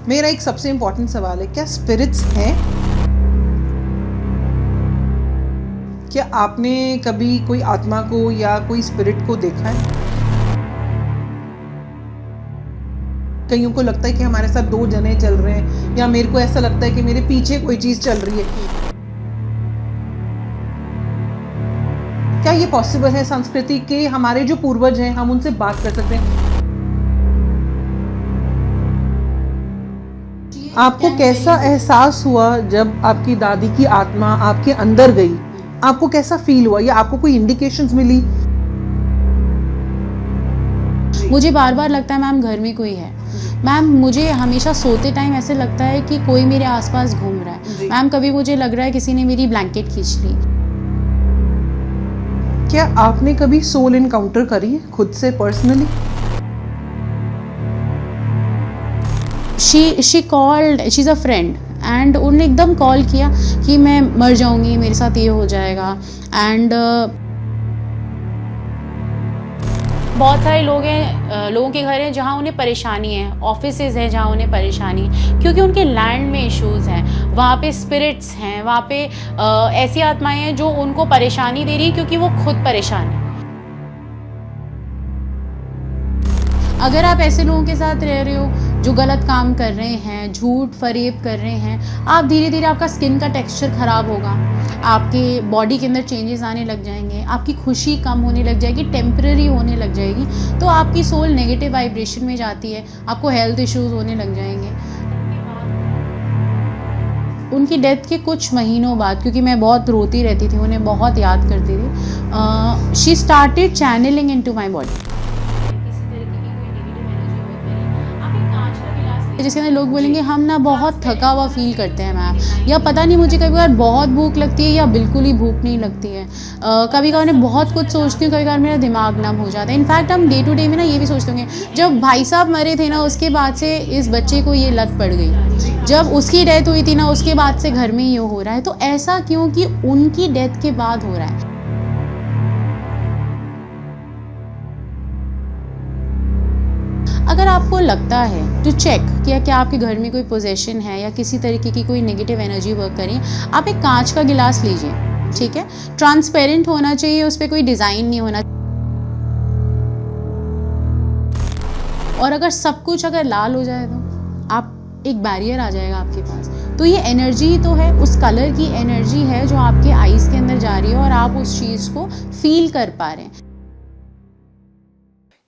मेरा एक सबसे इम्पोर्टेंट सवाल है, क्या स्पिरिट्स हैं? क्या आपने कभी कोई आत्मा को या कोई स्पिरिट को देखा है? कईयों को लगता है कि हमारे साथ दो जने चल रहे हैं, या मेरे को ऐसा लगता है कि मेरे पीछे कोई चीज चल रही है। क्या ये पॉसिबल है? संस्कृति के हमारे जो पूर्वज हैं, हम उनसे बात कर सकते हैं? आपको कैसा एहसास हुआ जब आपकी दादी की आत्मा आपके अंदर गई? आपको कैसा फील हुआ, या आपको कोई इंडिकेशंस मिली? मुझे बार बार लगता है मैम घर में कोई है। मैम मुझे हमेशा सोते टाइम ऐसे लगता है कि कोई मेरे आसपास घूम रहा है। मैम कभी मुझे लग रहा है किसी ने मेरी ब्लैंकेट खींच ली। क्या आपने कभी सोल इनकाउंटर करी है खुद से personally? She called, she is a friend, and उन्होंने एकदम कॉल किया कि मैं मर जाऊंगी, मेरे साथ ये हो जाएगा। एंड बहुत सारे लोग हैं, लोगों के घर हैं जहाँ उन्हें परेशानी है, ऑफिसेज हैं जहाँ उन्हें परेशानी है क्योंकि उनके लैंड में इश्यूज़ हैं, वहाँ पे स्पिरिट्स हैं, वहाँ पे ऐसी आत्माएं हैं जो उनको परेशानी दे रही है क्योंकि वो खुद परेशान है। अगर आप ऐसे लोगों के साथ रह रहे हो जो गलत काम कर रहे हैं, झूठ फरेब कर रहे हैं, आप धीरे धीरे आपका स्किन का टेक्सचर ख़राब होगा, आपके बॉडी के अंदर चेंजेस आने लग जाएंगे, आपकी खुशी कम होने लग जाएगी, टेम्पररी होने लग जाएगी, तो आपकी सोल नेगेटिव वाइब्रेशन में जाती है, आपको हेल्थ इश्यूज होने लग जाएंगे। उनकी डेथ के कुछ महीनों बाद, क्योंकि मैं बहुत रोती रहती थी, उन्हें बहुत याद करती थी, she started channelling into my body. जिसके अंदर लोग बोलेंगे हम ना बहुत थका हुआ फील करते हैं मैम, या पता नहीं मुझे कभी कभार बहुत भूख लगती है या बिल्कुल ही भूख नहीं लगती है, कभी कभार मैं बहुत कुछ सोचती हूँ, कभी कभार मेरा दिमाग नम हो जाता है। इनफैक्ट हम डे टू डे में ना ये भी सोचते होंगे, जब भाई साहब मरे थे ना उसके बाद से इस बच्चे को ये लत पड़ गई, जब उसकी डेथ हुई थी ना उसके बाद से घर में ये हो रहा है, तो ऐसा क्यों कि उनकी डेथ के बाद हो रहा है। अगर आपको लगता है टू चेक कि क्या आपके घर में कोई पोजेशन है या किसी तरीके की कोई नेगेटिव एनर्जी वर्क कर रही है, आप एक कांच का गिलास लीजिए, ठीक है, ट्रांसपेरेंट होना चाहिए, उस पर कोई डिज़ाइन नहीं होना, और अगर सब कुछ अगर लाल हो जाए तो आप एक बैरियर आ जाएगा आपके पास, तो ये एनर्जी तो है, उस कलर की एनर्जी है जो आपके आईज के अंदर जा रही है और आप उस चीज़ को फील कर पा रहे हैं।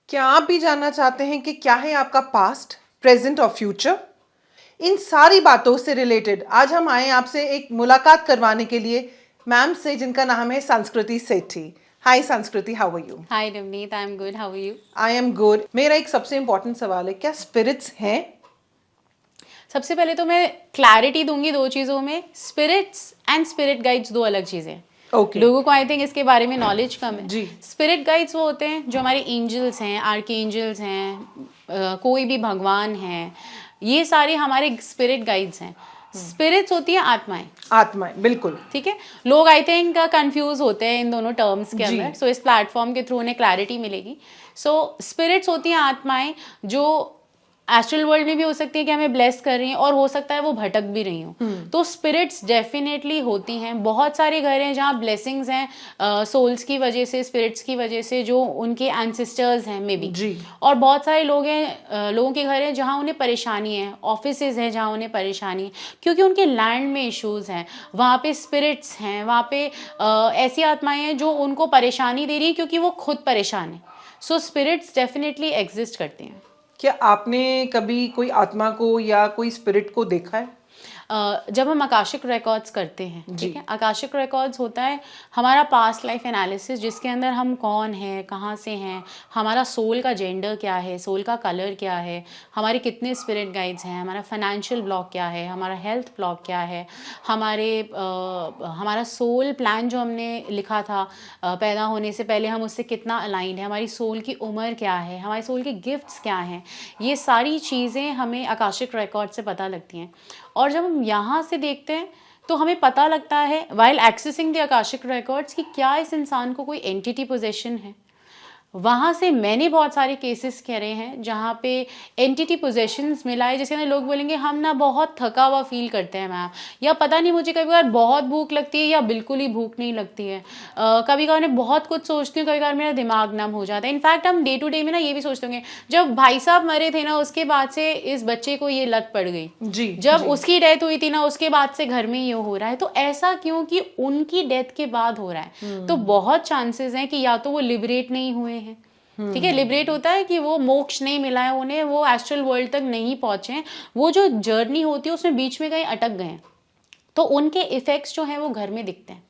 क्या आप भी जानना चाहते हैं कि क्या है आपका पास्ट, प्रेजेंट और फ्यूचर? इन सारी बातों से रिलेटेड आज हम आए आपसे एक मुलाकात करवाने के लिए मैम से, जिनका नाम है संस्कृति Sethi. Hi Sanskriti, how are you? Hi Ravneet, I am good, how are you? I am good. मेरा एक सबसे इम्पोर्टेंट सवाल है, क्या स्पिरिट्स हैं? सबसे पहले तो मैं क्लैरिटी दूंगी दो चीज़ों में, स्पिरिट्स एंड स्पिरिट गाइड्स दो अलग चीज़ें। Okay. लोगों को आई थिंक इसके बारे में नॉलेज कम है। जी। स्पिरिट गाइड्स वो होते हैं जो हमारे एंजल्स हैं, आर्कएंजल्स हैं, कोई भी भगवान है, ये सारे हमारे स्पिरिट गाइड्स हैं। स्पिरिट्स होती हैं आत्माएं। आत्माएं, बिल्कुल ठीक है, लोग आई थिंक कंफ्यूज होते हैं इन दोनों टर्म्स के अंदर, सो इस प्लेटफॉर्म के थ्रू उन्हें क्लैरिटी मिलेगी। सो स्पिरिट्स होती हैं आत्माएं जो एस्ट्रल वर्ल्ड में भी हो सकती है कि हमें ब्लेस कर रही हैं, और हो सकता है वो भटक भी रही हूँ, तो स्पिरिट्स डेफिनेटली होती हैं। बहुत सारे घर हैं जहाँ ब्लेसिंग्स हैं सोल्स की वजह से, स्पिरिट्स की वजह से, जो उनके एंसेस्टर्स हैं मे बी, और बहुत सारे लोग हैं, लोगों के घर हैं जहाँ उन्हें परेशानी है, ऑफिसेज हैं जहाँ उन्हें परेशानी है क्योंकि उनके लैंड में इश्यूज़ हैं, वहाँ पे स्पिरिट्स हैं, वहाँ पे ऐसी आत्माएं हैं जो उनको परेशानी दे रही है क्योंकि वो खुद परेशान है। सो स्पिरिट्स डेफिनेटली एग्जिस्ट करते हैं। क्या आपने कभी कोई आत्मा को या कोई स्पिरिट को देखा है? जब हम आकाशिक रिकॉर्ड्स करते हैं, ठीक है, आकाशिक रिकॉर्ड्स होता है हमारा पास्ट लाइफ एनालिसिस, जिसके अंदर हम कौन हैं, कहाँ से हैं, हमारा सोल का जेंडर क्या है, सोल का कलर क्या है, हमारे कितने स्पिरिट गाइड्स हैं, हमारा फाइनेंशियल ब्लॉक क्या है, हमारा हेल्थ ब्लॉक क्या है, हमारा सोल प्लान जो हमने लिखा था पैदा होने से पहले, हम उससे कितना अलाइंड है, हमारी सोल की उम्र क्या है, हमारे सोल के गिफ्ट्स क्या हैं, ये सारी चीज़ें हमें आकाशिक रिकॉर्ड से पता लगती हैं। और जब हम यहाँ से देखते हैं तो हमें पता लगता है while accessing the Akashic records कि क्या इस इंसान को कोई एंटिटी पोजेशन है, वहाँ से मैंने बहुत सारे केसेस करे हैं जहाँ पे एंटिटी पोजेशंस मिला है, जिसके अंदर लोग बोलेंगे हम ना बहुत थका हुआ फील करते हैं मैम, या पता नहीं मुझे कभी कभार बहुत भूख लगती है या बिल्कुल ही भूख नहीं लगती है, कभी कभार मैं बहुत कुछ सोचती हूँ, कभी कभार मेरा दिमाग नम हो जाता है। इनफैक्ट हम डे टू डे में ना ये भी सोचते होंगे जब भाई साहब मरे थे ना उसके बाद से इस बच्चे को ये लत पड़ गई, जी, जब उसकी डेथ हुई थी ना उसके बाद से घर में ये हो रहा है। तो ऐसा क्यों कि उनकी डेथ के बाद हो रहा है। तो बहुत चांसेस हैं कि या तो वो लिबरेट नहीं हुए हैं, ठीक है, लिबरेट होता है कि वो मोक्ष नहीं मिला है उन्हें, वो एस्ट्रल वर्ल्ड तक नहीं पहुंचे हैं, वो जो जर्नी होती है उसमें बीच में कहीं अटक गए हैं, तो उनके इफेक्ट्स जो हैं वो घर में दिखते हैं।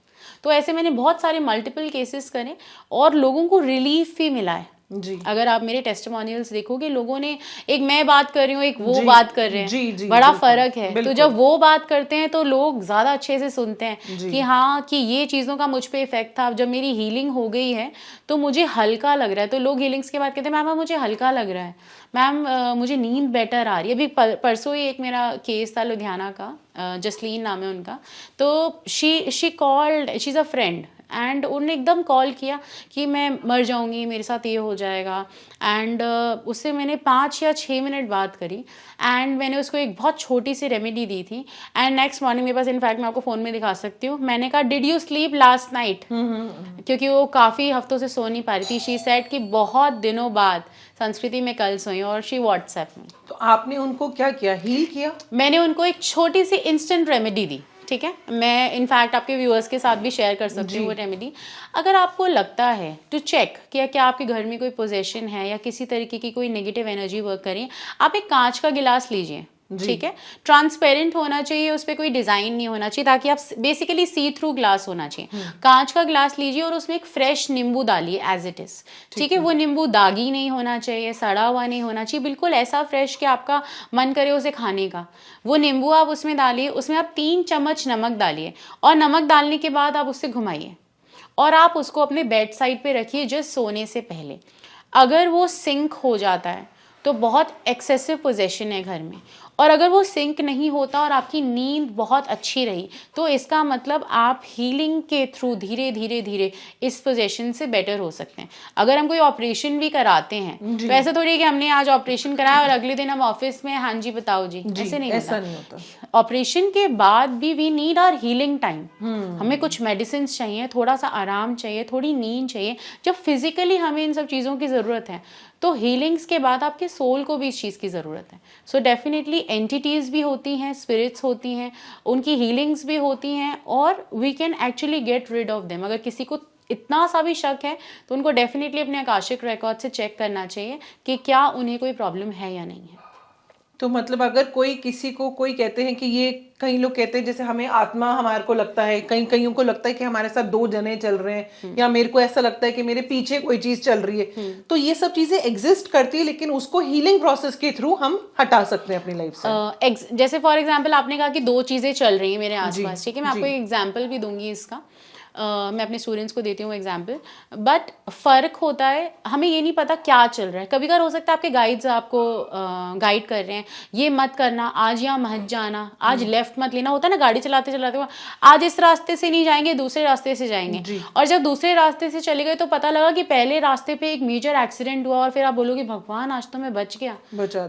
तो ऐसे मैंने बहुत सारे मल्टीपल केसेस करे और लोगों को रिलीफ भी मिला है। जी, अगर आप मेरे टेस्टिमोनियल्स देखोगे, लोगों ने, एक मैं बात कर रही हूँ, एक वो जी, बात कर रहे हैं, जी, बड़ा बिल्कुल, फर्क है। तो बिल्कुल। जब वो बात करते हैं तो लोग ज्यादा अच्छे से सुनते हैं जी। कि हाँ कि ये चीजों का मुझ पे इफेक्ट था। जब मेरी हीलिंग हो गई है तो मुझे हल्का लग रहा है। तो लोग हीलिंग्स के बाद कहते हैं मैम मुझे हल्का लग रहा है, मैम मुझे नींद बेटर आ रही है। अभी परसों ही एक मेरा केस था लुधियाना का, जसलीन नाम है उनका। तो she called, she is a friend, and उन्होंने एकदम कॉल किया कि मैं मर जाऊंगी, मेरे साथ ये हो जाएगा। एंड उससे मैंने 5 या 6 मिनट बात करी एंड मैंने उसको एक बहुत छोटी सी रेमेडी दी थी। एंड नेक्स्ट मॉर्निंग मेरे पास, इनफैक्ट मैं आपको फ़ोन में दिखा सकती हूँ, मैंने कहा did you sleep last night, क्योंकि वो काफ़ी हफ्तों से सो नहीं पा रही थी। शी सेड कि बहुत दिनों बाद संस्कृति में कल सोई, और शी व्हाट्सएप में। तो आपने उनको क्या किया, हील किया? मैंने उनको एक छोटी सी इंस्टेंट रेमेडी दी, ठीक है। मैं इनफैक्ट आपके व्यूअर्स के साथ भी शेयर कर सकती हूँ वो रेमेडी। अगर आपको लगता है टू चेक कि क्या आपके घर में कोई पोजेशन है या किसी तरीके की कोई नेगेटिव एनर्जी वर्क कर रही है, आप एक कांच का गिलास लीजिए, ठीक है, ट्रांसपेरेंट होना चाहिए, उस पर कोई डिजाइन नहीं होना चाहिए, ताकि आप बेसिकली सी थ्रू ग्लास होना चाहिए। कांच का ग्लास लीजिए और उसमें एक फ्रेश नींबू डालिए एज इट इज, ठीक है। वो नींबू दागी नहीं होना चाहिए, सड़ा हुआ नहीं होना चाहिए, बिल्कुल ऐसा फ्रेश कि आपका मन करे उसे खाने का। वो नींबू आप उसमें डालिए, उसमें आप 3 चम्मच नमक डालिए, और नमक डालने के बाद आप उससे घुमाइए और आप उसको अपने बेड साइड पे रखिए जस्ट सोने से पहले। अगर वो सिंक हो जाता है तो बहुत एक्सेसिव पोजेशन है घर में, और अगर वो सिंक नहीं होता और आपकी नींद बहुत अच्छी रही तो इसका मतलब आप हीलिंग के थ्रू धीरे धीरे धीरे इस पोजीशन से बेटर हो सकते हैं। अगर हम कोई ऑपरेशन भी कराते हैं तो ऐसा थोड़ी है कि हमने आज ऑपरेशन कराया और अगले दिन हम ऑफिस में हाँ जी बताओ जी, ऐसे नहीं होता। ऑपरेशन के बाद भी we need our healing time. हमें कुछ मेडिसिन चाहिए, थोड़ा सा आराम चाहिए, थोड़ी नींद चाहिए। जब फिजिकली हमें इन सब चीज़ों की ज़रूरत है तो हीलिंग्स के बाद आपके सोल को भी इस चीज़ की ज़रूरत है। सो डेफिनेटली एंटिटीज़ भी होती हैं, स्पिरिट्स होती हैं, उनकी हीलिंग्स भी होती हैं, और we can actually get rid of them. अगर किसी को इतना सा भी शक है तो उनको डेफिनेटली अपने आकाशिक रिकॉर्ड से चेक करना चाहिए कि क्या उन्हें कोई प्रॉब्लम है या नहीं है। तो मतलब अगर कोई किसी को, कोई कहते हैं कि ये, कई लोग कहते हैं जैसे हमें आत्मा, हमारे को लगता है, कईयों को लगता है कि हमारे साथ 2 जने चल रहे हैं, या मेरे को ऐसा लगता है कि मेरे पीछे कोई चीज चल रही है, तो ये सब चीजें एग्जिस्ट करती है, लेकिन उसको हीलिंग प्रोसेस के थ्रू हम हटा सकते हैं अपनी लाइफ से। जैसे फॉर एग्जाम्पल आपने कहा कि 2 चीजें चल रही हैं मेरे आसपास, ठीक है, मैं आपको एक एग्जाम्पल भी दूंगी इसका। मैं अपने स्टूडेंट्स को देती हूँ एग्जाम्पल, बट फ़र्क होता है, हमें ये नहीं पता क्या चल रहा है। कभी कभार हो सकता है आपके गाइड्स आपको गाइड कर रहे हैं, ये मत करना, आज यहाँ मत जाना, आज लेफ्ट मत लेना। होता है ना गाड़ी चलाते चलाते आज इस रास्ते से नहीं जाएंगे, दूसरे रास्ते से जाएंगे, और जब दूसरे रास्ते से चले गए तो पता लगा कि पहले रास्ते पे एक मेजर एक्सीडेंट हुआ, और फिर आप बोलोगे भगवान आज तो मैं बच गया।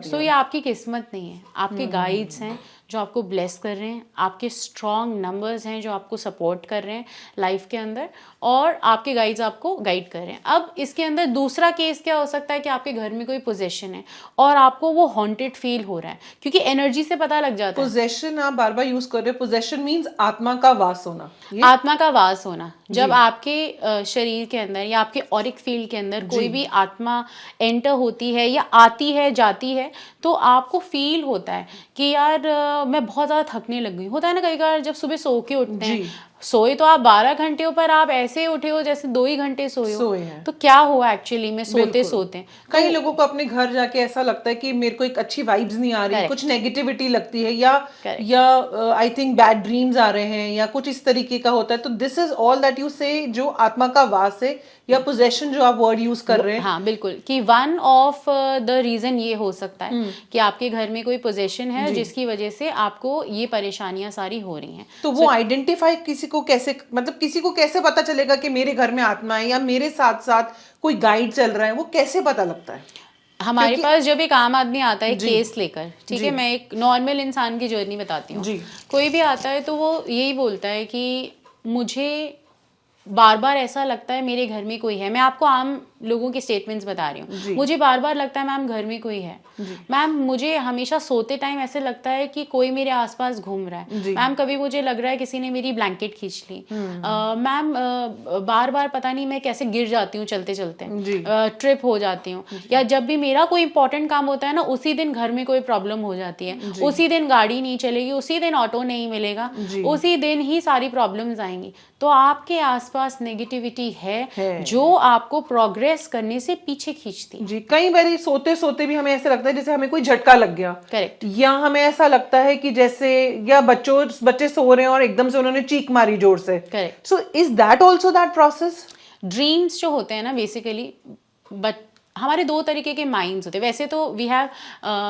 तो ये आपकी किस्मत नहीं है, आपके गाइड्स हैं जो आपको ब्लेस कर रहे हैं, आपके स्ट्रॉन्ग नंबर्स हैं जो आपको सपोर्ट कर रहे हैं लाइफ के अंदर, और आपके गाइड्स आपको गाइड कर रहे हैं। अब इसके अंदर दूसरा केस क्या हो सकता है कि आपके घर में कोई पोजेशन है और आपको वो हॉन्टेड फील हो रहा है, क्योंकि एनर्जी से पता लग जाता है। पोजेशन आप बार बार यूज कर रहे हो, पोजेशन मींस आत्मा का वास होना, आत्मा का वास होना। जब आपके शरीर के अंदर या आपके ऑरिक फील्ड के अंदर कोई भी आत्मा एंटर होती है या आती है जाती है, तो आपको फील होता है कि यार मैं बहुत ज़्यादा थकने लग गई। होता है ना कई बार जब सुबह सो के उठते हैं, सोए तो आप 12 घंटे पर आप ऐसे उठे हो जैसे 2 ही घंटे सोए हो, तो क्या हुआ एक्चुअली में सोते सोते। कई लोगों को अपने घर जाके ऐसा लगता है कि मेरे को एक अच्छी वाइब्स नहीं आ रही, कुछ नेगेटिविटी लगती है, या आई थिंक बैड ड्रीम्स आ रहे हैं, या कुछ इस तरीके का होता है। तो this is all that you से, जो आत्मा का वास है या पोजेशन जो आप वर्ड यूज कर रहे हैं। हाँ बिल्कुल, कि वन ऑफ द रीजन ये हो सकता है कि आपके घर में कोई पोजेशन है जिसकी वजह से आपको ये परेशानियां सारी हो रही हैं। तो वो आइडेंटिफाई किसी को कैसे, मतलब किसी को कैसे पता चलेगा कि मेरे घर में आत्मा है या मेरे साथ साथ कोई गाइड चल रहा है, वो कैसे पता लगता है? हमारे पास जब एक आम आदमी आता है केस लेकर, ठीक है, मैं एक नॉर्मल इंसान की जर्नी बताती हूँ। कोई भी आता है तो वो यही बोलता है कि मुझे बार बार ऐसा लगता है मेरे घर में कोई है। मैं आपको आम लोगों के स्टेटमेंट्स बता रही हूँ। मुझे बार बार लगता है मैम घर में कोई है, मैम मुझे हमेशा सोते टाइम ऐसे लगता है कि कोई मेरे आसपास घूम रहा है, मैम कभी मुझे लग रहा है किसी ने मेरी ब्लैंकेट खींच ली, मैम बार बार पता नहीं मैं कैसे गिर जाती हूँ चलते चलते, ट्रिप हो जाती हूँ, या जब भी मेरा कोई इंपॉर्टेंट काम होता है ना उसी दिन घर में कोई प्रॉब्लम हो जाती है, उसी दिन गाड़ी नहीं चलेगी, उसी दिन ऑटो नहीं मिलेगा, उसी दिन ही सारी प्रॉब्लम्स आएंगी। तो आपके आसपास नेगेटिविटी है जो आपको प्रोग्रेस करने से पीछे खींचती है। जी, कई बार सोते सोते भी हमें ऐसे लगता है जैसे हमें कोई झटका लग गया। करेक्ट। या हमें ऐसा लगता है कि जैसे या बच्चे सो रहे हैं और एकदम से उन्होंने चीख मारी जोर से। Correct. So is that also that process? Dreams जो होते हैं ना बेसिकली, बट हमारे दो तरीके के माइंड्स होते हैं। वैसे तो we have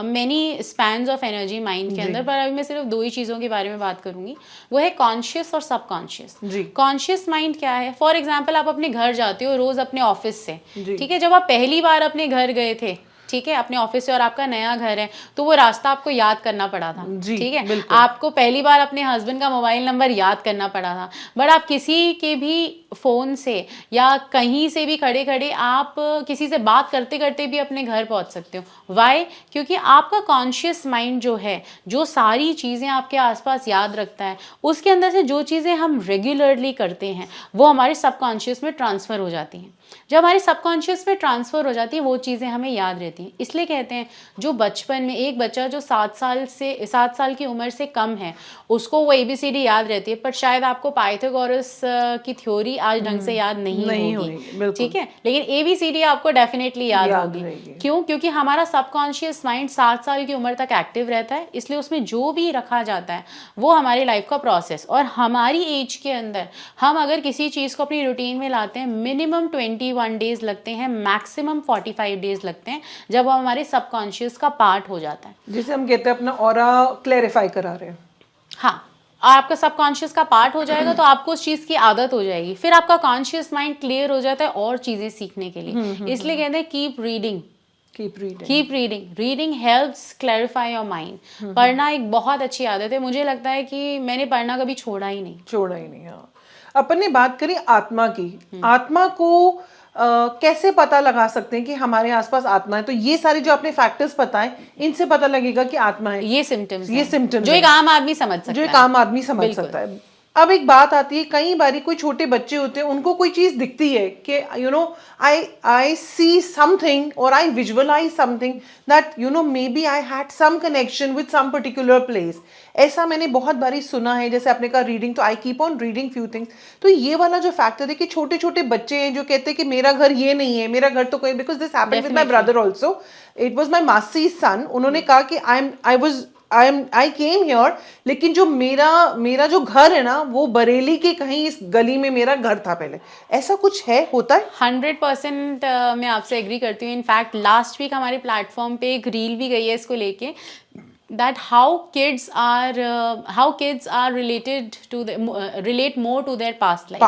many spans of energy mind के अंदर, पर अभी मैं सिर्फ 2 ही चीज़ों के बारे में बात करूंगी, वो है कॉन्शियस और सबकॉन्शियस। कॉन्शियस माइंड क्या है? फॉर एग्जाम्पल आप अपने घर जाते हो रोज अपने ऑफिस से, ठीक है, जब आप पहली बार अपने घर गए थे, ठीक है, अपने ऑफिस से, और आपका नया घर है, तो वो रास्ता आपको याद करना पड़ा था, ठीक है, आपको पहली बार अपने हस्बैंड का मोबाइल नंबर याद करना पड़ा था, बट आप किसी के भी फोन से या कहीं से भी खड़े खड़े आप किसी से बात करते करते भी अपने घर पहुंच सकते हो। वाई? क्योंकि आपका कॉन्शियस माइंड जो है, जो सारी चीज़ें आपके आसपास याद रखता है, उसके अंदर से जो चीज़ें हम रेगुलरली करते हैं वो हमारे सबकॉन्शियस में ट्रांसफ़र हो जाती हैं। जब हमारे सबकॉन्शियस में ट्रांसफ़र हो जाती है वो चीज़ें हमें याद रहती हैं। इसलिए कहते हैं जो बचपन में एक बच्चा जो 7 साल की उम्र से कम है उसको वो ABCD याद रहती है, पर शायद आपको पाइथागोरस की थ्योरी आज ढंग से याद नहीं होगी, ठीक है, लेकिन ABCD आपको डेफिनेटली याद होगी। क्यों? क्योंकि हमारा सबकॉन्शियस माइंड 7 साल की उम्र तक एक्टिव रहता है, इसलिए उसमें जो भी रखा जाता है वो हमारी लाइफ का प्रोसेस, और हमारी एज के अंदर हम अगर किसी चीज़ को अपनी रूटीन में लाते हैं मिनिमम 21 डेज लगते हैं, मैक्सिमम 45 डेज लगते हैं, जब वो हमारे सबकॉन्शियस का पार्ट हो जाता है, जिसे हम कहते हैं अपना ऑरा क्लैरिफाई करा रहे हैं। हाँ, आपका सबकॉन्शियस का पार्ट हो जाएगा तो आपको उस चीज़ की आदत हो जाएगी, फिर आपका कॉन्शियस माइंड क्लियर हो जाता है और चीज़ें सीखने के लिए। इसलिए कहते हैं keep reading. Reading helps clarify your mind. पढ़ना एक बहुत अच्छी आदत है, मुझे लगता है कि मैंने पढ़ना कभी छोड़ा ही नहीं। हाँ। अपन ने बात करी आत्मा की, आत्मा को कैसे पता लगा सकते हैं कि हमारे आसपास आत्मा है? तो ये सारे जो आपने फैक्टर्स बताए, इनसे पता लगेगा कि आत्मा है। ये सिम्टम्स जो एक आम आदमी समझ सकता है। अब एक बात आती है, कई बारी कोई छोटे बच्चे होते हैं, उनको कोई चीज दिखती है कि आई सी समथिंग और I visualise something that may be I had some connection with some particular place. ऐसा मैंने बहुत बारी सुना है। जैसे आपने कहा रीडिंग, तो I keep on reading few things. तो ये वाला जो फैक्टर है कि छोटे छोटे बच्चे हैं जो कहते हैं कि मेरा घर ये नहीं है, मेरा घर तो कोई, because this happened with my brother also, it was my मासी सन। उन्होंने कहा कि आई केम हियर, लेकिन जो मेरा जो घर है ना वो बरेली के कहीं इस गली में मेरा घर था पहले। ऐसा कुछ है, होता है? 100% मैं आपसे एग्री करती हूँ। इनफैक्ट लास्ट वीक हमारे प्लेटफॉर्म पे एक रील भी गई है इसको लेके, that how kids are relate more to their past life.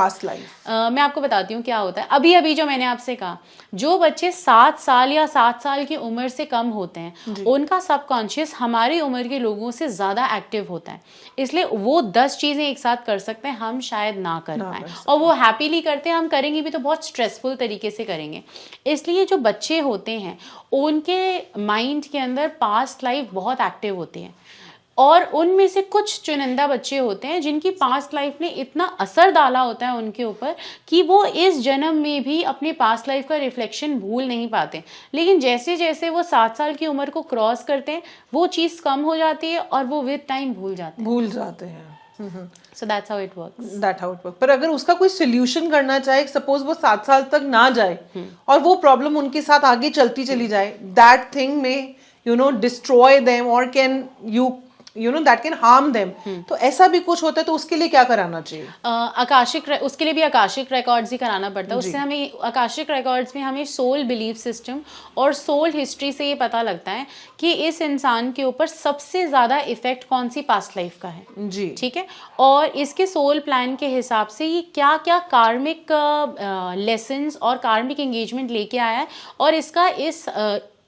मैं आपको बताती हूँ क्या होता है। अभी जो मैंने आपसे कहा, जो बच्चे 7 साल या 7 साल की उम्र से कम होते हैं उनका सबकॉन्शियस हमारी उम्र के लोगों से ज़्यादा एक्टिव होता है, इसलिए वो 10 चीज़ें एक साथ कर सकते हैं, हम शायद ना कर पाएँ, और वो हैप्पीली करते हैं। हम करेंगे भी तो बहुत स्ट्रेसफुल तरीके से करेंगे। इसलिए जो बच्चे होते हैं उनके माइंड के अंदर पास्ट लाइफ बहुत एक्टिव होती है, और उनमें से कुछ चुनिंदा बच्चे होते हैं जिनकी पास्ट लाइफ ने इतना असर डाला होता है उनके ऊपर कि वो इस जन्म में भी अपने पास्ट लाइफ का रिफ्लेक्शन भूल नहीं पाते। लेकिन जैसे जैसे वो 7 साल की उम्र को क्रॉस करते हैं वो चीज़ कम हो जाती है और वो विद टाइम भूल जाते हैं। So that's how it works. पर अगर उसका कोई सोल्यूशन करना चाहे, सपोज वो 7 साल तक ना जाए और वो प्रॉब्लम उनके साथ आगे चलती चली जाए, दैट थिंग में डिस्ट्रॉय देम, और can you that can harm them. तो ऐसा भी कुछ होता है, तो उसके लिए क्या कराना चाहिए? उसके लिए भी आकाशिक रिकॉर्ड्स ही कराना पड़ता है। उससे हमें आकाशिक रिकॉर्ड्स में हमें सोल बिलीफ सिस्टम और सोल हिस्ट्री से ये पता लगता है कि इस इंसान के ऊपर सबसे ज़्यादा इफेक्ट कौन सी पास्ट लाइफ का है जी, ठीक है, और इसके सोल प्लान के हिसाब से ये क्या क्या कार्मिक लेसन्स और कार्मिक एंगेजमेंट लेके आया है, और इसका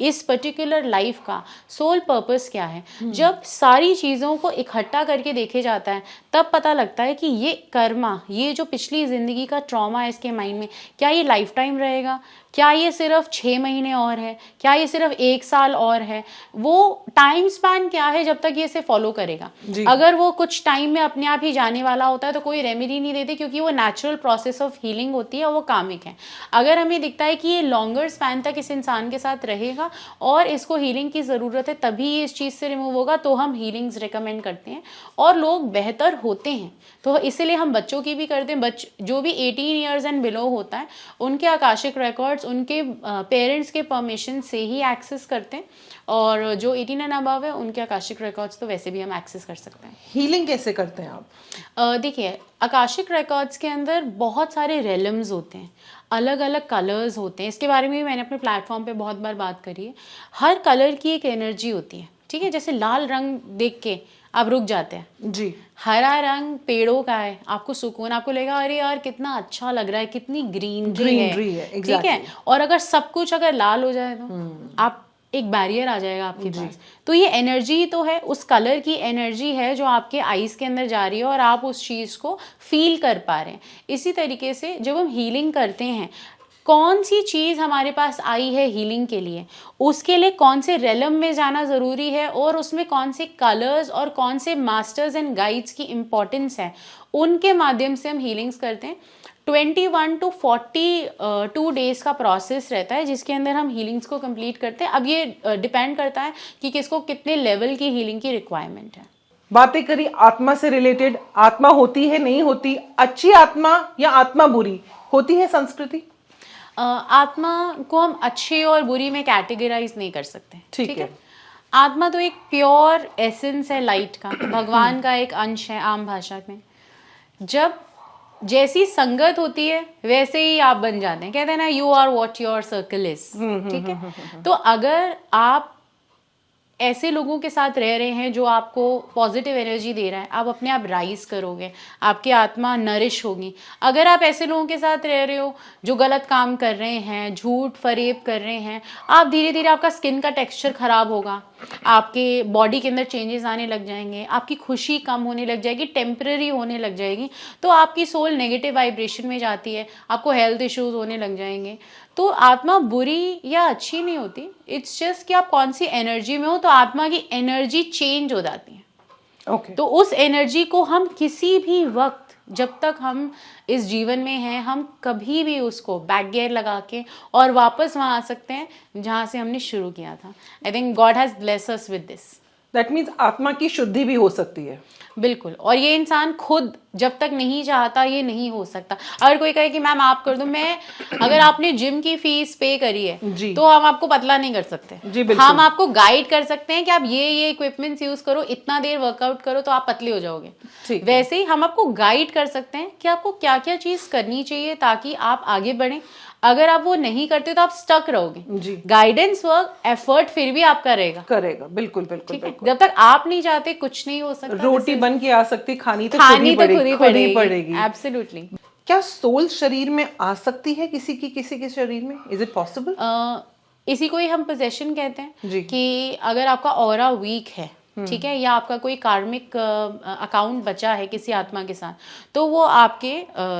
इस पर्टिकुलर लाइफ का सोल पर्पस क्या है। जब सारी चीज़ों को इकट्ठा करके देखे जाता है तब पता लगता है कि ये कर्मा, ये जो पिछली ज़िंदगी का ट्रॉमा है इसके माइंड में, क्या ये लाइफ टाइम रहेगा, क्या ये सिर्फ 6 महीने और है, क्या ये सिर्फ 1 साल और है, वो टाइम स्पैन क्या है जब तक ये इसे फॉलो करेगा। अगर वो कुछ टाइम में अपने आप ही जाने वाला होता है तो कोई रेमेडी नहीं देते, क्योंकि वो नेचुरल प्रोसेस ऑफ हीलिंग होती है, वो कामिक है। अगर हमें दिखता है कि ये लॉन्गर स्पैन तक इस इंसान के साथ रहेगा और इसको हीलिंग की ज़रूरत है, तभी ये इस चीज़ से रिमूव होगा, तो हम हीलिंग्स रिकमेंड करते हैं और लोग बेहतर होते हैं। तो इसीलिए हम बच्चों की भी करते हैं। जो भी 18 ईयर्स एंड बिलो होता है उनके आकाशिक रिकॉर्ड्स उनके पेरेंट्स के परमिशन से ही एक्सेस करते हैं, और जो 18 एंड अबव है उनके आकाशिक रिकॉर्ड्स तो वैसे भी हम एक्सेस कर सकते हैं। हीलिंग कैसे करते हैं आप? देखिए, आकाशिक रिकॉर्ड्स के अंदर बहुत सारे रेलम्स होते हैं, अलग अलग कलर्स होते हैं। इसके बारे में भी मैंने अपने प्लेटफॉर्म पे बहुत बार बात करी है। हर कलर की एक एनर्जी होती है, ठीक है। जैसे लाल रंग देख के आप रुक जाते हैं जी, हरा रंग पेड़ों का है, आपको सुकून, आपको लगेगा अरे यार कितना अच्छा लग रहा है, कितनी ग्रीनरी है, ठीक है। और अगर सब कुछ अगर लाल हो जाए तो आप एक बैरियर आ जाएगा आपके पास। तो ये एनर्जी तो है, उस कलर की एनर्जी है जो आपके आईज के अंदर जा रही है और आप उस चीज़ को फील कर पा रहे हैं। इसी तरीके से जब हम हीलिंग करते हैं, कौन सी चीज़ हमारे पास आई है हीलिंग के लिए, उसके लिए कौन से रेलम में जाना ज़रूरी है और उसमें कौन से कलर्स और कौन से मास्टर्स एंड गाइड्स की इम्पोर्टेंस है, उनके माध्यम से हम हीलिंग्स करते हैं। 21 to 42 डेज़ का प्रोसेस रहता है जिसके अंदर हम हीलिंग्स को कंप्लीट करते हैं। अब ये डिपेंड करता है कि किसको कितने लेवल की हीलिंग की रिक्वायरमेंट है। बातें करी आत्मा से रिलेटेड, आत्मा होती है नहीं होती, अच्छी आत्मा या आत्मा बुरी होती है संस्कृति? आत्मा को हम अच्छी और बुरी में कैटेगराइज नहीं कर सकते, ठीक है। आत्मा तो एक प्योर एसेंस है लाइट का, भगवान का एक अंश है आम भाषा में। जब जैसी संगत होती है वैसे ही आप बन जाते हैं। कहते हैं ना, you are what your circle is, ठीक है। तो अगर आप ऐसे लोगों के साथ रह रहे हैं जो आपको पॉजिटिव एनर्जी दे रहा है, आप अपने आप राइज करोगे, आपकी आत्मा नरिश होगी। अगर आप ऐसे लोगों के साथ रह रहे हो जो गलत काम कर रहे हैं, झूठ फरेब कर रहे हैं, आप धीरे धीरे आपका स्किन का टेक्सचर खराब होगा, आपके बॉडी के अंदर चेंजेस आने लग जाएंगे, आपकी खुशी कम होने लग जाएगी, टेम्पररी होने लग जाएगी, तो आपकी सोल नेगेटिव वाइब्रेशन में जाती है, आपको हेल्थ इश्यूज होने लग जाएंगे। तो आत्मा बुरी या अच्छी नहीं होती, इट्स जस्ट कि आप कौन सी एनर्जी में हो, तो आत्मा की एनर्जी चेंज हो जाती है। Okay. तो उस एनर्जी को हम किसी भी वक्त, जब तक हम इस जीवन में हैं, हम कभी भी उसको बैक गियर लगा के और वापस वहाँ आ सकते हैं जहाँ से हमने शुरू किया था। I think God has blessed us with this. That means आत्मा की शुद्धि भी हो सकती है। बिल्कुल, और ये इंसान खुद जब तक नहीं चाहता ये नहीं हो सकता। अगर कोई कहे कि मैम आप कर दो, मैं अगर आपने जिम की फीस पे करी है तो हम आपको पतला नहीं कर सकते जी, बिल्कुल। हम आपको गाइड कर सकते हैं कि आप ये इक्विपमेंट्स यूज करो, इतना देर वर्कआउट करो तो आप पतले हो जाओगे। वैसे ही हम आपको गाइड कर सकते हैं कि आपको क्या क्या चीज करनी चाहिए ताकि आप आगे बढ़ें। अगर आप वो नहीं करते तो आप स्टक रहोगे। गाइडेंस वर्क, एफर्ट फिर भी आपका करेगा। बिल्कुल बिल्कुल, बिल्कुल। जब तक आप नहीं चाहते कुछ नहीं हो सकता। रोटी बन के आ सकती, खानी तो खुद ही पड़ेगी। एब्सोल्युटली। क्या सोल शरीर में आ सकती है किसी के शरीर में? Is it possible? इसी को ही हम पोजेशन कहते हैं कि अगर आपका ऑरा वीक है, ठीक है, या आपका कोई कार्मिक अकाउंट बचा है किसी आत्मा के साथ, तो वो आपके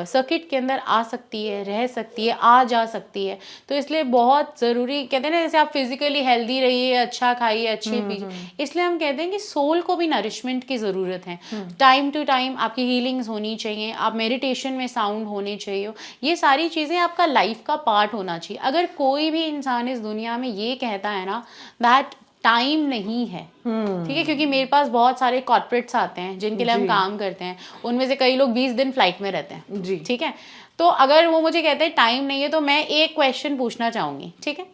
सर्किट के अंदर आ सकती है, रह सकती है, आ जा सकती है। तो इसलिए बहुत ज़रूरी, कहते हैं ना, जैसे आप फिजिकली हेल्दी रहिए, अच्छा खाइए, अच्छे पीजिए, इसलिए हम कहते हैं कि सोल को भी नरिशमेंट की ज़रूरत है। टाइम टू टाइम आपकी हीलिंग्स होनी चाहिए, आप मेडिटेशन में साउंड होने चाहिए, ये सारी चीज़ें आपका लाइफ का पार्ट होना चाहिए। अगर कोई भी इंसान इस दुनिया में ये कहता है ना दैट टाइम नहीं है, ठीक है, क्योंकि मेरे पास बहुत सारे कॉर्पोरेट्स आते हैं जिनके लिए हम काम करते हैं, उनमें से कई लोग 20 दिन फ्लाइट में रहते हैं, ठीक है। तो अगर वो मुझे कहते हैं टाइम नहीं है, तो मैं एक क्वेश्चन पूछना चाहूंगी, ठीक है,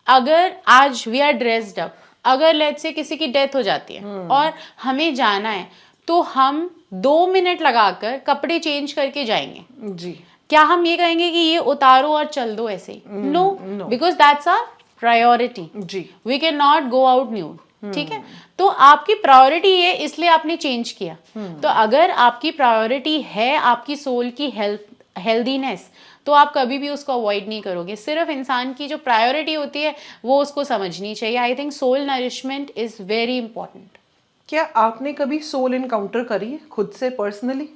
अगर आज वी आर ड्रेस्ड अप, अगर लेट्स से किसी की डेथ हो जाती है और हमें जाना है, तो हम 2 मिनट लगाकर कपड़े चेंज करके जाएंगे। जी। क्या हम ये कहेंगे कि ये उतारो और चल दो ऐसे ही? No, because that's our priority. जी। We can not go out nude. ठीक है, तो आपकी प्रायोरिटी है इसलिए आपने चेंज किया। तो अगर आपकी प्रायोरिटी है आपकी सोल की हेल्दीनेस, तो आप कभी भी उसको अवॉइड नहीं करोगे। सिर्फ इंसान की जो प्रायोरिटी होती है वो उसको समझनी चाहिए। I think soul nourishment is very important. क्या आपने कभी सोल एनकाउंटर करी है खुद से पर्सनली?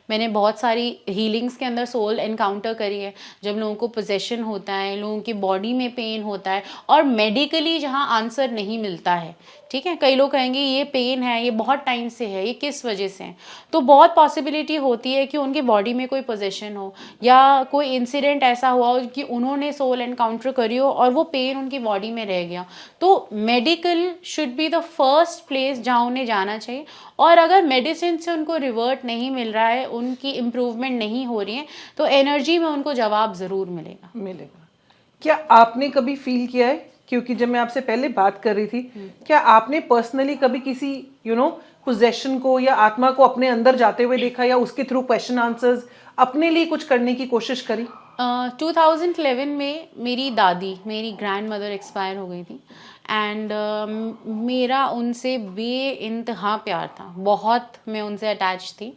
मैंने बहुत सारी हीलिंग्स के अंदर सोल एनकाउंटर करी है। जब लोगों को पोजेशन होता है, लोगों की बॉडी में पेन होता है और मेडिकली जहाँ आंसर नहीं मिलता है, ठीक है, कई लोग कहेंगे ये पेन है, ये बहुत टाइम से है, ये किस वजह से है, तो बहुत पॉसिबिलिटी होती है कि उनकी बॉडी में कोई पोजेशन हो या कोई इंसिडेंट ऐसा हुआ हो कि उन्होंने सोल एनकाउंटर करी हो और वो पेन उनकी बॉडी में रह गया। तो medical should be the first place जहाँ उन्हें जाना चाहिए। और अगर मेडिसिन से उनको रिवर्ट नहीं मिल रहा है, उनकी इम्प्रूवमेंट नहीं हो रही है, तो एनर्जी में उनको जवाब ज़रूर मिलेगा। क्या आपने कभी फील किया है, क्योंकि जब मैं आपसे पहले बात कर रही थी, क्या आपने पर्सनली कभी किसी पोजेशन को या आत्मा को अपने अंदर जाते हुए देखा या उसके थ्रू क्वेश्चन आंसर्स अपने लिए कुछ करने की कोशिश करी? 2011 में मेरी दादी, मेरी ग्रैंड मदर एक्सपायर हो गई थी एंड मेरा उनसे बेइंतहा प्यार था। बहुत मैं उनसे अटैच थी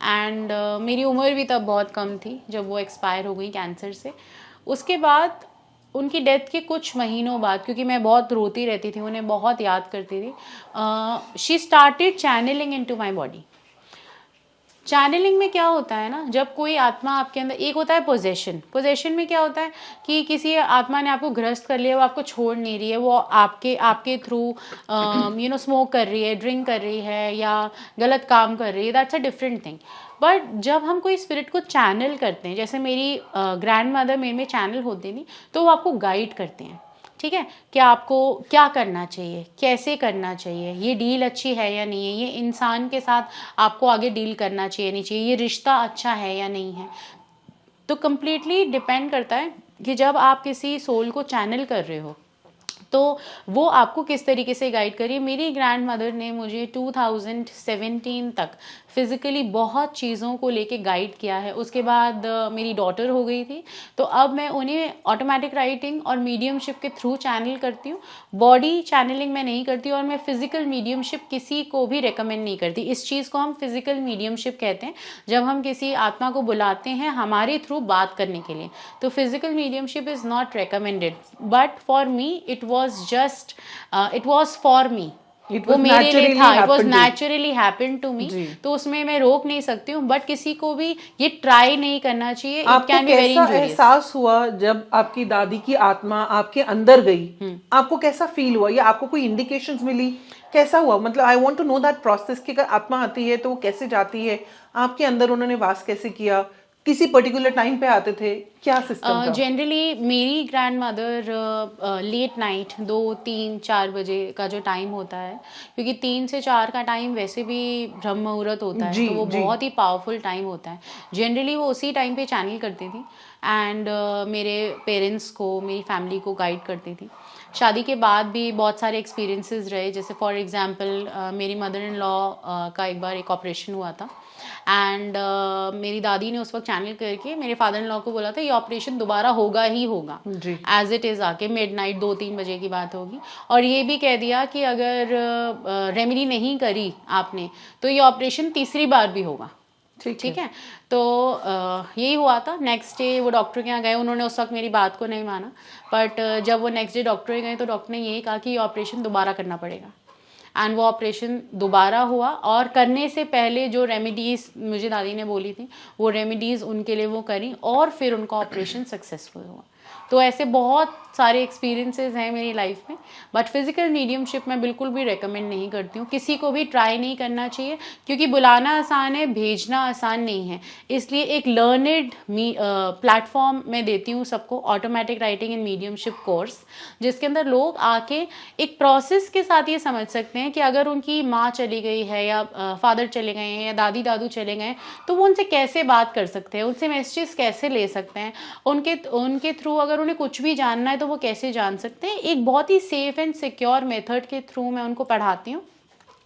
एंड मेरी उम्र भी तब बहुत कम थी जब वो एक्सपायर हो गई कैंसर से। उसके बाद उनकी डेथ के कुछ महीनों बाद, क्योंकि मैं बहुत रोती रहती थी, उन्हें बहुत याद करती थी, she started channelling into my body. Channelling में क्या होता है ना, जब कोई आत्मा आपके अंदर, एक होता है पोजेशन में क्या होता है कि किसी आत्मा ने आपको ग्रस्त कर लिया, वो आपको छोड़ नहीं रही है, वो आपके थ्रू स्मोक कर रही है, ड्रिंक कर रही है या गलत काम कर रही है, that's a different thing. But जब हम कोई स्पिरिट को चैनल करते हैं, जैसे मेरी ग्रैंड मदर मेरे में चैनल होती थी, तो वो आपको गाइड करते हैं, ठीक है, कि आपको क्या करना चाहिए, कैसे करना चाहिए, ये डील अच्छी है या नहीं है, ये इंसान के साथ आपको आगे डील करना चाहिए नहीं चाहिए, ये रिश्ता अच्छा है या नहीं है। तो कम्प्लीटली डिपेंड करता है कि जब आप किसी सोल को चैनल कर रहे हो तो वो आपको किस तरीके से गाइड करिए। मेरी ग्रैंड मदर ने मुझे 2017 तक फिज़िकली बहुत चीज़ों को लेके गाइड किया है। उसके बाद मेरी डॉटर हो गई थी, तो अब मैं उन्हें ऑटोमेटिक राइटिंग और मीडियमशिप के थ्रू चैनल करती हूँ। बॉडी चैनलिंग मैं नहीं करती और मैं फ़िज़िकल मीडियमशिप किसी को भी रेकमेंड नहीं करती। इस चीज़ को हम फिज़िकल मीडियमशिप कहते हैं, जब हम किसी आत्मा को बुलाते हैं हमारे थ्रू बात करने के लिए। तो physical mediumship is not recommended, but for me it was for me, वो मेरे लिए था, it was naturally happen to me. तो उसमें मैं रोक नहीं सकती हूँ, बट किसी को भी ये ट्राई नहीं करना चाहिए। It can be very injurious. एहसास हुआ जब आपकी दादी की आत्मा आपके अंदर गई, आपको कैसा फील हुआ या आपको कोई इंडिकेशंस मिली, कैसा हुआ? मतलब I want to know that process कि अगर आत्मा आती है तो वो कैसे जाती है, आपके अंदर उन्होंने वास कैसे किया, किसी पर्टिकुलर टाइम पे आते थे, क्या सिस्टम था? जनरली मेरी ग्रैंड मदर लेट नाइट 2, 3, 4 बजे का जो टाइम होता है, क्योंकि 3 से 4 का टाइम वैसे भी ब्रह्म मुहूर्त होता है, तो वो बहुत ही पावरफुल टाइम होता है। जनरली वो उसी टाइम पे चैनल करती थी एंड मेरे पेरेंट्स को, मेरी फैमिली को गाइड करती थी। शादी के बाद भी बहुत सारे एक्सपीरियंसेस रहे, जैसे फॉर एग्जांपल मेरी मदर इन लॉ का एक बार एक ऑपरेशन हुआ था एंड मेरी दादी ने उस वक्त चैनल करके मेरे फादर इन लॉ को बोला था ये ऑपरेशन दोबारा होगा ही होगा, एज इट इज़ आके मिडनाइट 2-3 बजे की बात होगी। और ये भी कह दिया कि अगर रेमेडी नहीं करी आपने तो ये ऑपरेशन तीसरी बार भी होगा। ठीक है, तो यही हुआ था। नेक्स्ट डे वो डॉक्टर के यहाँ गए, उन्होंने उस वक्त मेरी बात को नहीं माना, बट जब वो नेक्स्ट डे डॉक्टर के गए तो डॉक्टर ने यही कहा कि ये ऑपरेशन दोबारा करना पड़ेगा। एंड वो ऑपरेशन दोबारा हुआ और करने से पहले जो रेमेडीज़ मुझे दादी ने बोली थी वो रेमेडीज़ उनके लिए वो करी और फिर उनका ऑपरेशन सक्सेसफुल हुआ। तो ऐसे बहुत सारे एक्सपीरियंसेस हैं मेरी लाइफ में, बट फिज़िकल मीडियमशिप मैं बिल्कुल भी रेकमेंड नहीं करती हूँ, किसी को भी ट्राई नहीं करना चाहिए, क्योंकि बुलाना आसान है, भेजना आसान नहीं है। इसलिए एक लर्नड प्लेटफॉर्म मैं देती हूँ सबको, automatic writing in mediumship course, जिसके अंदर लोग आके एक प्रोसेस के साथ ये समझ सकते हैं कि अगर उनकी माँ चली गई है या फादर चले गए हैं या दादी दादू चले गए हैं तो वो उनसे कैसे बात कर सकते हैं, उनसे मैसेजेस कैसे ले सकते हैं, उनके थ्रू अगर अगर उन्हें कुछ भी जानना है तो वो कैसे जान सकते हैं, एक बहुत ही सेफ एंड सिक्योर मेथड के थ्रू मैं उनको पढ़ाती हूँ।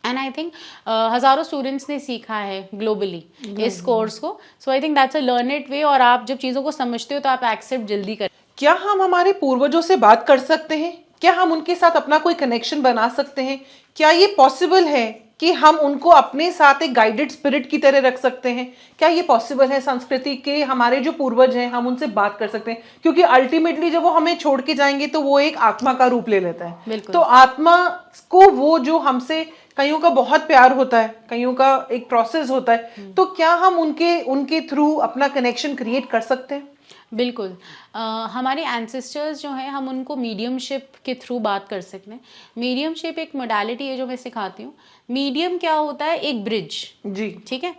एंड आई थिंक हज़ारों स्टूडेंट्स ने सीखा है ग्लोबली इस कोर्स को। So I think that's a learn it way, और आप जब चीज़ों को समझते हो तो आप एक्सेप्ट जल्दी कर। क्या हम हमारे पूर्वजों से बात कर सकते हैं? क्या हम उनके साथ अपना कोई कनेक्शन बना सकते हैं? क्या ये पॉसिबल है कि हम उनको अपने साथ एक गाइडेड स्पिरिट की तरह रख सकते हैं? क्या ये पॉसिबल है? संस्कृति के हमारे जो पूर्वज हैं, हम उनसे बात कर सकते हैं? क्योंकि अल्टीमेटली जब वो हमें छोड़ के जाएंगे तो वो एक आत्मा का रूप ले लेता है। तो आत्मा को वो जो हमसे, कईयों का बहुत प्यार होता है, कईयों का एक प्रोसेस होता है, तो क्या हम उनके थ्रू अपना कनेक्शन क्रिएट कर सकते हैं? बिल्कुल। हमारे एंसेस्टर्स जो हैं, हम उनको मीडियमशिप के थ्रू बात कर सकते हैं। मीडियमशिप एक मोडालिटी है जो मैं सिखाती हूँ। मीडियम क्या होता है? एक ब्रिज। जी, ठीक है।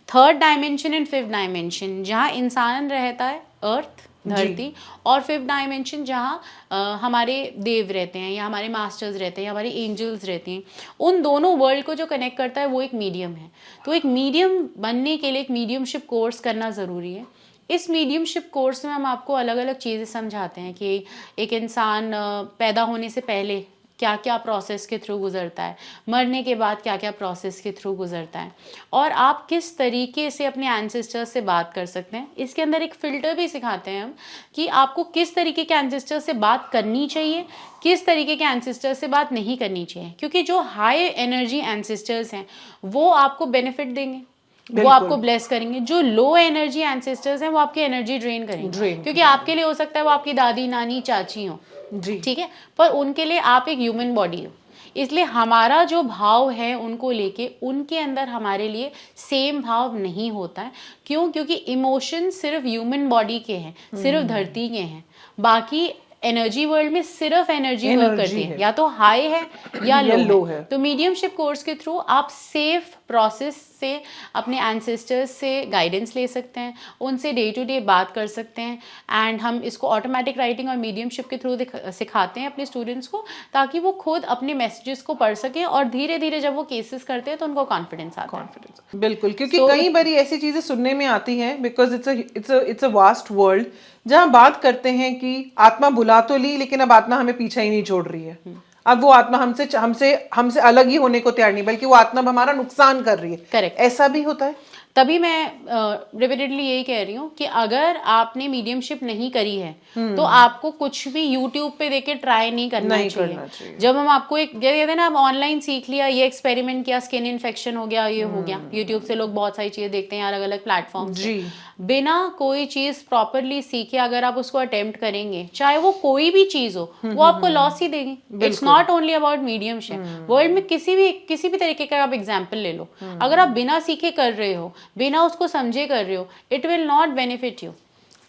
Third dimension and fifth dimension, जहाँ इंसान रहता है, अर्थ, धरती, और फिफ्थ डायमेंशन जहाँ हमारे देव रहते हैं या हमारे मास्टर्स रहते हैं या हमारी एंजल्स रहती हैं, उन दोनों वर्ल्ड को जो कनेक्ट करता है वो एक मीडियम है। तो एक मीडियम बनने के लिए एक मीडियमशिप कोर्स करना ज़रूरी है। इस मीडियमशिप कोर्स में हम आपको अलग अलग चीज़ें समझाते हैं कि एक इंसान पैदा होने से पहले क्या क्या प्रोसेस के थ्रू गुजरता है, मरने के बाद क्या क्या प्रोसेस के थ्रू गुजरता है, और आप किस तरीके से अपने एंसेस्टर्स से बात कर सकते हैं। इसके अंदर एक फ़िल्टर भी सिखाते हैं हम कि आपको किस तरीके के एंसेस्टर्स से बात करनी चाहिए, किस तरीके के एंसेस्टर्स से बात नहीं करनी चाहिए। क्योंकि जो हाई एनर्जी एंसेस्टर्स हैं वो आपको बेनिफिट देंगे, वो आपको ब्लेस करेंगे। जो लो एनर्जी एंसेस्टर्स हैं वो आपकी एनर्जी ड्रेन करेंगे। क्योंकि आपके लिए हो सकता है वो आपकी दादी, नानी, चाची हो, ठीक है, पर उनके लिए आप एक ह्यूमन बॉडी हो। इसलिए हमारा जो भाव है उनको लेके, उनके अंदर हमारे लिए सेम भाव नहीं होता है। क्यों? क्योंकि इमोशन सिर्फ ह्यूमन बॉडी के हैं, सिर्फ धरती के हैं। बाकी एनर्जी वर्ल्ड में सिर्फ एनर्जी वर्क करती है, या तो हाई है या लो है। तो मीडियमशिप कोर्स के थ्रू आप सेफ प्रोसेस से अपने एंसेस्टर्स से गाइडेंस ले सकते हैं, उनसे डे टू डे बात कर सकते हैं। एंड हम इसको ऑटोमेटिक राइटिंग और मीडियमशिप के थ्रू सिखाते हैं अपने स्टूडेंट्स को, ताकि वो खुद अपने मैसेजेस को पढ़ सकें, और धीरे धीरे जब वो केसेस करते हैं तो उनको कॉन्फिडेंस आता है। बिल्कुल, क्योंकि कई बार ऐसी चीजें सुनने में आती हैं, because it's a vast world, जहाँ बात करते हैं कि आत्मा बुला तो ली लेकिन अब आत्मा हमें पीछा ही नहीं छोड़ रही है। अब वो आत्मा हमसे अलग ही होने को तैयार नहीं, बल्कि वो आत्मा हमारा नुकसान कर रही है। करेक्ट, ऐसा भी होता है। तभी मैं रिपीटेडली यही कह रही हूँ कि अगर आपने मीडियमशिप नहीं करी है तो आपको कुछ भी यूट्यूब पे देख के ट्राई नहीं करना चाहिए। जब हम आपको एक कहते हैं ना, आप ऑनलाइन सीख लिया, ये एक्सपेरिमेंट किया, स्किन इन्फेक्शन हो गया, ये हो गया, यूट्यूब से लोग बहुत सारी चीजें देखते हैं अलग अलग प्लेटफॉर्म से। बिना कोई चीज प्रॉपरली सीखे अगर आप उसको अटेम्प्ट करेंगे, चाहे वो कोई भी चीज हो, वो आपको लॉस ही देगी। It's not only about mediumship. World में किसी भी तरीके का आप एग्जाम्पल ले लो, अगर आप बिना सीखे कर रहे हो, बिना उसको समझे कर रहे हो, it will not benefit you.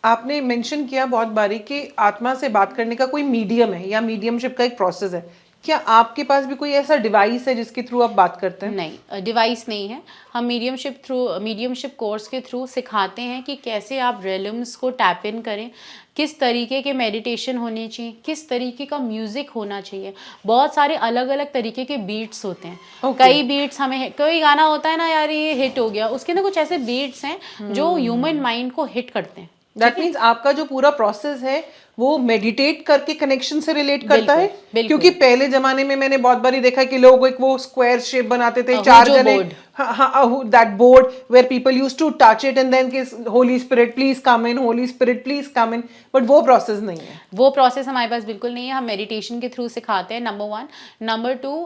आपने मेंशन किया बहुत बारी कि आत्मा से बात करने का कोई मीडियम है या मीडियमशिप का एक प्रोसेस है। क्या आपके पास भी कोई ऐसा डिवाइस है जिसके थ्रू आप बात करते हैं? नहीं, डिवाइस नहीं है। हम मीडियमशिप कोर्स के थ्रू सिखाते हैं कि कैसे आप रेलम्स को टैप इन करें, किस तरीके के मेडिटेशन होने चाहिए, किस तरीके का म्यूजिक होना चाहिए। बहुत सारे अलग अलग तरीके के बीट्स होते हैं। कई बीट्स हमें, कोई गाना होता है ना यार ये हिट हो गया, उसके अंदर कुछ ऐसे बीट्स हैं जो ह्यूमन माइंड को हिट करते हैं। दैट मीन्स आपका जो पूरा प्रोसेस है वो मेडिटेट करके कनेक्शन से रिलेट करता है। क्योंकि पहले जमाने में मैंने बहुत बारी देखा कि लोग एक वो स्क्वायर शेप बनाते थे, चार जने, that board where people used to touch it and then किस holy spirit please come in, holy spirit please come in, but वो प्रोसेस नहीं है। वो प्रोसेस हमारे पास बिल्कुल नहीं है। हम मेडिटेशन के थ्रू सिखाते हैं, नंबर 1। नंबर 2,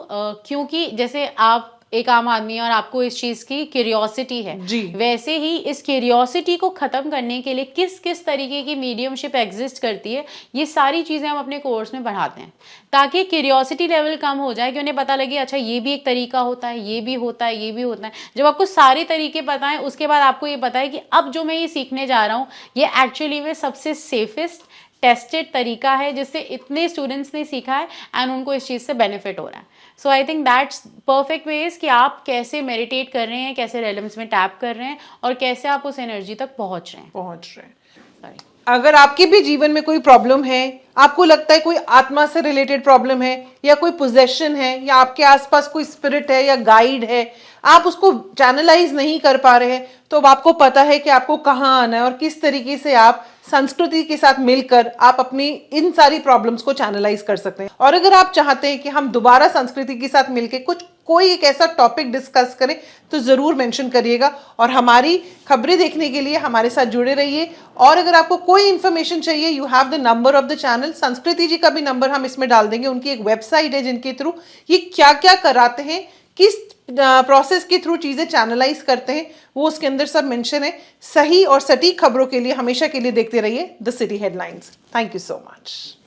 क्योंकि जैसे आप एक आम आदमी है और आपको इस चीज की क्यूरियोसिटी है, वैसे ही इस क्यूरियोसिटी को खत्म करने के लिए किस किस तरीके की मीडियमशिप एग्जिस्ट करती है, ये सारी चीजें हम अपने कोर्स में पढ़ाते हैं, ताकि क्यूरियोसिटी लेवल कम हो जाए, कि उन्हें पता लगे अच्छा ये भी एक तरीका होता है, ये भी होता है, ये भी होता है। जब आपको सारे तरीके पता है, उसके बाद आपको ये पता है कि अब जो मैं ये सीखने जा रहा हूँ ये एक्चुअली में सबसे सेफेस्ट टेस्टेड तरीका है, जिससे इतने स्टूडेंट्स ने सीखा है एंड उनको इस चीज़ से बेनिफिट हो रहा है। So I think that's perfect ways कि आप कैसे मेडिटेट कर रहे हैं, कैसे रेलम्स में टैप कर रहे हैं, और कैसे आप उस एनर्जी तक पहुंच रहे हैं। अगर आपके भी जीवन में कोई प्रॉब्लम है, आपको लगता है कोई आत्मा से रिलेटेड प्रॉब्लम है, या कोई पोजेशन है, या आपके आसपास कोई स्पिरिट है या गाइड है, आप उसको चैनलाइज नहीं कर पा रहे हैं, तो अब आपको पता है कि आपको कहाँ आना है और किस तरीके से आप संस्कृति के साथ मिलकर आप अपनी इन सारी प्रॉब्लम्स को चैनलाइज कर सकते हैं। और अगर आप चाहते हैं कि हम दोबारा संस्कृति के साथ मिलकर कोई एक ऐसा टॉपिक डिस्कस करें तो ज़रूर मेंशन करिएगा। और हमारी खबरें देखने के लिए हमारे साथ जुड़े रहिए। और अगर आपको कोई इन्फॉर्मेशन चाहिए, you have the number of the channel, संस्कृति जी का भी नंबर हम इसमें डाल देंगे। उनकी एक वेबसाइट है जिनके थ्रू ये क्या क्या कराते हैं, किस प्रोसेस के थ्रू चीज़ें चैनलाइज करते हैं, वो उसके अंदर सब मेंशन है। सही और सटीक खबरों के लिए हमेशा के लिए देखते रहिए the city headlines. Thank you so much.